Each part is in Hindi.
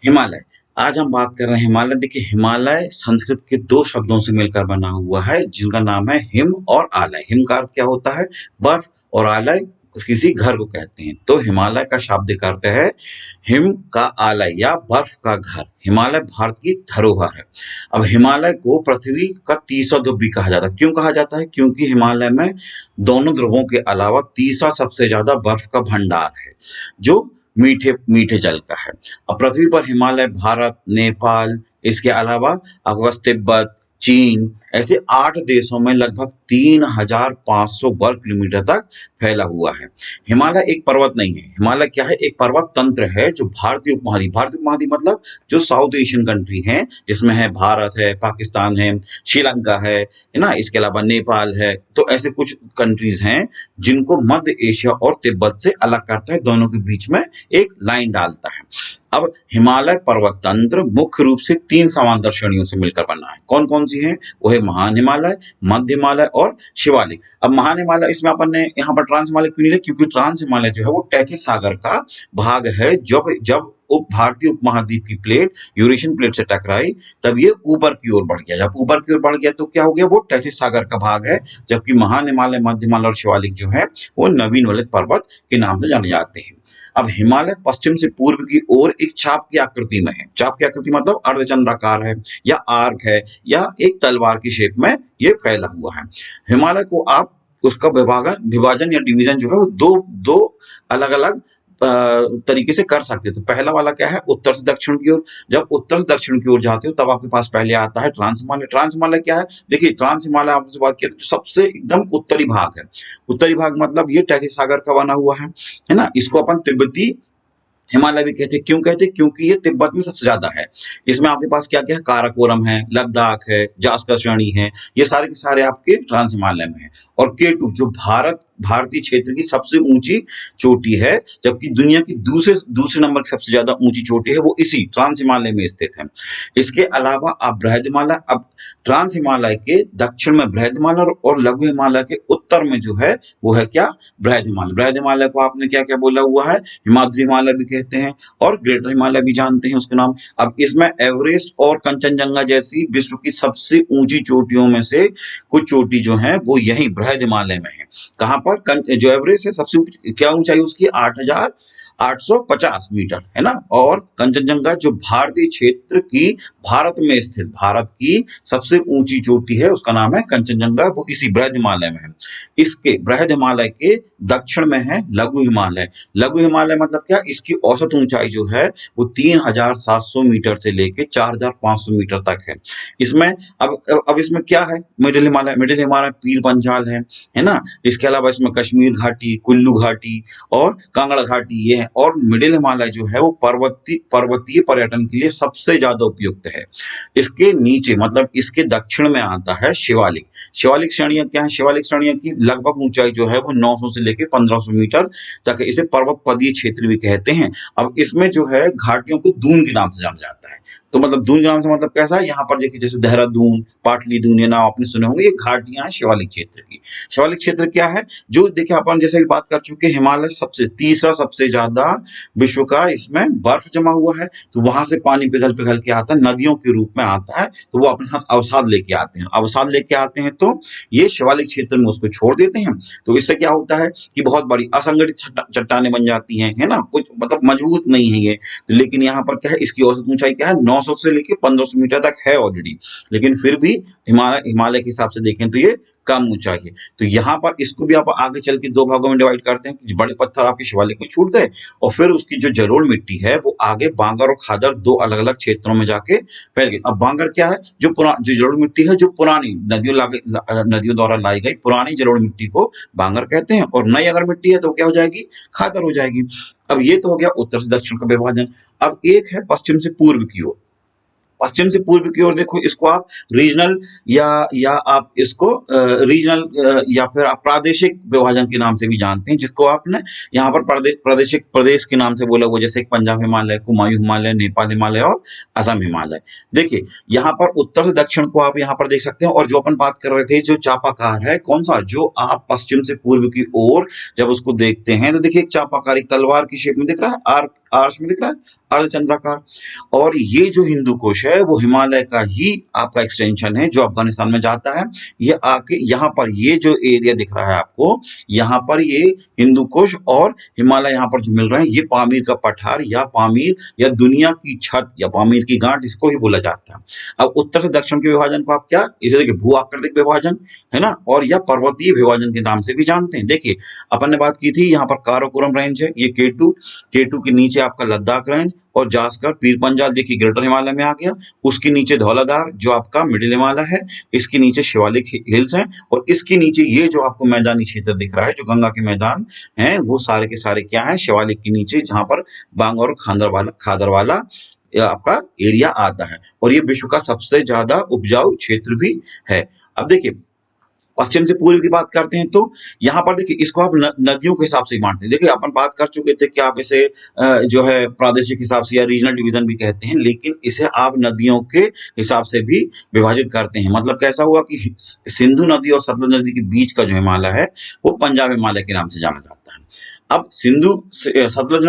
हिमालय। आज हम बात कर रहे हैं हिमालय। देखिए, हिमालय संस्कृत के दो शब्दों से मिलकर बना हुआ है जिनका नाम है हिम और आलय। हिम का अर्थ क्या होता है? बर्फ, और आलय किसी घर को कहते हैं। तो हिमालय का शाब्दिक अर्थ है हिम का आलय या बर्फ का घर। हिमालय भारत की धरोहर है। अब हिमालय को पृथ्वी का तीसरा ध्रुव भी कहा जाता है। क्यों कहा जाता है? क्योंकि हिमालय में दोनों ध्रुवों के अलावा तीसरा सबसे ज्यादा बर्फ का भंडार है जो मीठे मीठे जल का है। अब पृथ्वी पर हिमालय भारत, नेपाल, इसके अलावा अगस्त, तिब्बत, चीन, ऐसे 8 देशों में लगभग 3,500 वर्ग किलोमीटर तक फैला हुआ है। हिमालय एक पर्वत नहीं है। हिमालय क्या है? एक पर्वत तंत्र है जो भारतीय उपमहाद्वीप मतलब जो साउथ एशियन कंट्री हैं, जिसमें है भारत है, पाकिस्तान है, श्रीलंका है ना, इसके अलावा नेपाल है। तो ऐसे कुछ कंट्रीज हैं जिनको मध्य एशिया और तिब्बत से अलग करता है, दोनों के बीच में एक लाइन डालता है। अब हिमालय पर्वत तंत्र मुख्य रूप से 3 समांतर श्रेणियों से मिलकर बना है। कौन कौन सी हैं? वो है महान हिमालय, मध्य हिमालय और शिवालिक। अब महान हिमालय, इसमें अपन ने यहाँ पर ट्रांस हिमालय क्यों नहीं लिया? क्योंकि ट्रांस हिमालय जो है वो टैथे सागर का भाग है। जब जब भारतीय उपमहाद्वीप की प्लेट यूरेशियन प्लेट से टकराई तब ये ऊपर की ओर बढ़ गया। जब ऊपर की ओर बढ़ गया तो क्या हो गया? वो टैथे सागर का भाग है। जबकि महान हिमालय, मध्य हिमालय और शिवालिक जो है वो नवीन वलित पर्वत के नाम से जाने जाते हैं। अब हिमालय पश्चिम से पूर्व की ओर एक चाप की आकृति में है। चाप की आकृति मतलब अर्धचंद्राकार है या आर्क है या एक तलवार की शेप में ये फैला हुआ है। हिमालय को आप उसका विभाजन या डिवीजन जो है वो दो दो अलग अलग तरीके से कर सकते हो। तो पहला वाला क्या है? उत्तर से दक्षिण की ओर। जब उत्तर से दक्षिण की ओर जाते हो तब आपके पास पहले आता है ट्रांस हिमालय। ट्रांस हिमालय क्या है? देखिए, ट्रांस हिमालय आपसे बात किया तो सबसे एकदम उत्तरी भाग है। उत्तरी भाग मतलब ये टैथे सागर का बना हुआ है ना। इसको अपन तिब्बती हिमालय भी कहते हैं। क्यों कहते हैं? क्योंकि ये तिब्बत में सबसे ज्यादा है। इसमें आपके पास क्या क्या है? काराकोरम है, लद्दाख है, जास्कर श्रेणी है, ये सारे के सारे आपके ट्रांस हिमालय में है। और केटू जो भारतीय क्षेत्र की सबसे ऊंची चोटी है, जबकि दुनिया की दूसरे नंबर की सबसे ज्यादा ऊंची चोटी है वो इसी ट्रांस हिमालय में स्थित है। इसके अलावा आप बृहद हिमालय, अब ट्रांस हिमालय के दक्षिण में बृहद हिमालय और लघु हिमालय के उत्तर में जो है वो है क्या? बृहद हिमालय। बृहद हिमालय को आपने क्या क्या बोला हुआ है? हिमाद्री हिमालय भी कहते हैं और ग्रेटर हिमालय भी जानते हैं उसके नाम। अब इसमें एवरेस्ट और कंचनजंगा जैसी विश्व की सबसे ऊंची चोटियों में से कुछ चोटी जो है वो यही बृहद हिमालय में है। कहाँ पर? जो एवरेस्ट है सबसे क्या ऊंचाई उसकी? 8,850 मीटर है ना। और कंचनजंगा जो भारतीय क्षेत्र की भारत में स्थित भारत की सबसे ऊंची चोटी है उसका नाम है कंचनजंगा, वो इसी बृहद हिमालय में है। इसके बृहद हिमालय के दक्षिण में है लघु हिमालय। लघु हिमालय मतलब क्या? इसकी औसत ऊंचाई जो है वो 3,700 मीटर से लेके 4,500 मीटर तक है। इसमें अब इसमें क्या है? मिडिल हिमालय पीर पंजाल है ना। इसके अलावा इसमें कश्मीर घाटी, कुल्लू घाटी और कांगड़ा घाटी ये है। और मिडिल हिमालय जो है वो पर्वतीय पर्यटन के लिए सबसे ज्यादा उपयुक्त है। इसके नीचे मतलब इसके दक्षिण में आता है शिवालिक। शिवालिक श्रेणियां क्या है? शिवालिक श्रेणियां की लगभग ऊंचाई जो है वो 900 से लेकर 1500 मीटर तक है। इसे पर्वत पदीय क्षेत्र भी कहते हैं। अब इसमें जो है घाटियों को दून के नाम से जाना जाता है। तो मतलब दून के नाम से मतलब कैसा है? यहाँ पर देखिए जैसे देहरादून, पाटलिदून, ये नाम आपने सुने होंगे, ये घाटियां हैं शिवालिक क्षेत्र की। शिवालिक क्षेत्र क्या है? जो देखिए अपन जैसे बात कर चुके, हिमालय तीसरा सबसे ज्यादा विश्व का, इसमें बर्फ जमा हुआ है तो वहां से पानी पिघल पिघल के आता है, नदियों के रूप में आता है। तो वो अपने साथ अवसाद लेके आते हैं। अवसाद लेके आते हैं तो ये शिवालिक क्षेत्र में उसको छोड़ देते हैं। तो इससे क्या होता है कि बहुत बड़ी असंगठित चट्टानें बन जाती हैं, है ना। कुछ मतलब मजबूत नहीं है ये। तो लेकिन यहाँ पर क्या है? इसकी औसत ऊंचाई क्या है? 900 से लेके 1500 मीटर तक है ऑलरेडी। लेकिन फिर भी हिमालय के हिसाब से देखें तो ये कम ऊंचाई है। तो यहाँ पर इसको भी आप आगे चल के 2 भागों में डिवाइड करते हैं कि बड़े पत्थर आपके शिवालिक में छूट गए और फिर उसकी जो जलोढ़ मिट्टी है वो आगे बांगर और खादर 2 अलग अलग क्षेत्रों में जाके फैल गई। अब बांगर क्या है? जो जलोढ़ मिट्टी है जो पुरानी नदियों द्वारा लाई गई पुरानी जलोढ़ मिट्टी को बांगर कहते हैं। और नई अगर मिट्टी है तो क्या हो जाएगी? खादर हो जाएगी। अब ये तो हो गया उत्तर से दक्षिण का विभाजन। अब एक है पश्चिम से पूर्व की ओर। पश्चिम से पूर्व की ओर देखो, इसको आप रीजनल या आप इसको रीजनल या फिर आप प्रादेशिक विभाजन के नाम से भी जानते हैं, जिसको आपने यहाँ पर प्रादेशिक प्रदेश के नाम से बोला हुआ, जैसे पंजाब हिमालय, कुमायूं हिमालय, नेपाल हिमालय और असम हिमालय। देखिए यहाँ पर उत्तर से दक्षिण को आप यहाँ पर देख सकते हैं। और जो अपन बात कर रहे थे जो चापाकार है, कौन सा? जो आप पश्चिम से पूर्व की ओर जब उसको देखते हैं तो देखिए एक चापाकार, एक तलवार की शेप में दिख रहा है, आर्क आर्ष में दिख रहा है, अर्धचंद्राकार। और ये जो हिंदू कुश है वो हिमालय का ही आपका एक्सटेंशन है जो अफगानिस्तान में जाता है। ये आके यहाँ पर ये जो एरिया दिख रहा है आपको, यहाँ पर ये हिंदू कुश और हिमालय यहाँ पर जो मिल रहे हैं, ये पामीर का पठार या पामीर या दुनिया की छत या पामीर की गांठ, इसको ही बोला जाता है। अब उत्तर से दक्षिण के विभाजन को आप क्या, इसे देखिए भू आकृतिक विभाजन है ना, और या पर्वतीय विभाजन के नाम से भी जानते हैं। देखिए अपन ने बात की थी, यहाँ पर काराकोरम रेंज है, ये केटू, केटू के नीचे आपका लद्दाख रेंज, और जास्कर पीर पंजाल देखिए ग्रेटर हिमालय में आ गया, उसके नीचे धौलाधार जो आपका मिडिल हिमालय है, इसके नीचे शिवालिक हिल्स हैं, और इसके नीचे ये जो आपको मैदानी क्षेत्र दिख रहा है जो गंगा के मैदान हैं, वो सारे के सारे क्या है, शिवालिक के नीचे, जहां पर बांग और खादरवाला आपका एरिया आता है, और ये विश्व का सबसे ज्यादा उपजाऊ क्षेत्र भी है। अब देखिए पश्चिम से पूर्व की बात करते हैं तो यहाँ पर देखिए इसको आप नदियों के हिसाब से ही बांटते हैं। देखिए अपन बात कर चुके थे कि आप इसे जो है प्रादेशिक हिसाब से या रीजनल डिवीजन भी कहते हैं, लेकिन इसे आप नदियों के हिसाब से भी विभाजित करते हैं। मतलब कैसा हुआ कि सिंधु नदी और सतलज नदी के बीच का जो हिमालय है वो पंजाब हिमालय के नाम से जाना जाता है। अब सतलज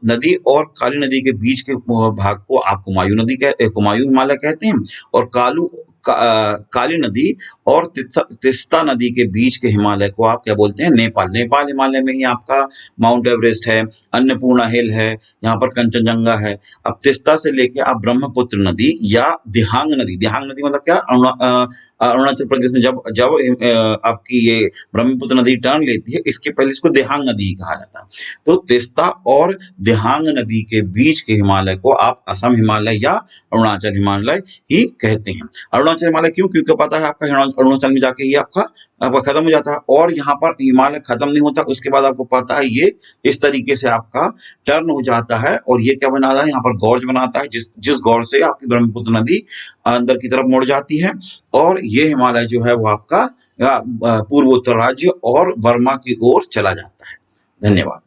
नदी और काली नदी के बीच के भाग को आप कुमायूं हिमालय कहते हैं, और काली नदी और तिस्ता नदी के बीच के हिमालय को आप क्या बोलते हैं, नेपाल हिमालय में ही आपका माउंट एवरेस्ट है, अन्नपूर्णा हिल है, यहाँ पर कंचनजंगा है। अब तिस्ता से लेके आप ब्रह्मपुत्र नदी या दिहांग नदी मतलब क्या, अरुणाचल प्रदेश में जब आपकी ये ब्रह्मपुत्र नदी टर्न लेती है, इसके पहले इसको दिहांग नदी कहा जाता है। तो तिस्ता और दिहांग नदी के बीच के हिमालय को आप असम हिमालय या अरुणाचल हिमालय ही कहते हैं। अरुणाचल हिमालय क्यों, क्योंकि पता है आपका अरुणाचल में जाके ही आपका खत्म हो जाता है, और यहाँ पर हिमालय खत्म नहीं होता, उसके बाद आपको पता है ये इस तरीके से आपका टर्न हो जाता है, और ये क्या बनाता है, यहाँ पर गॉर्ज बनाता है, जिस गॉर्ज से आपकी ब्रह्मपुत्र नदी अंदर की तरफ मुड़ जाती है, और ये हिमालय जो है वो आपका पूर्वोत्तर राज्य और बर्मा की ओर चला जाता है। धन्यवाद।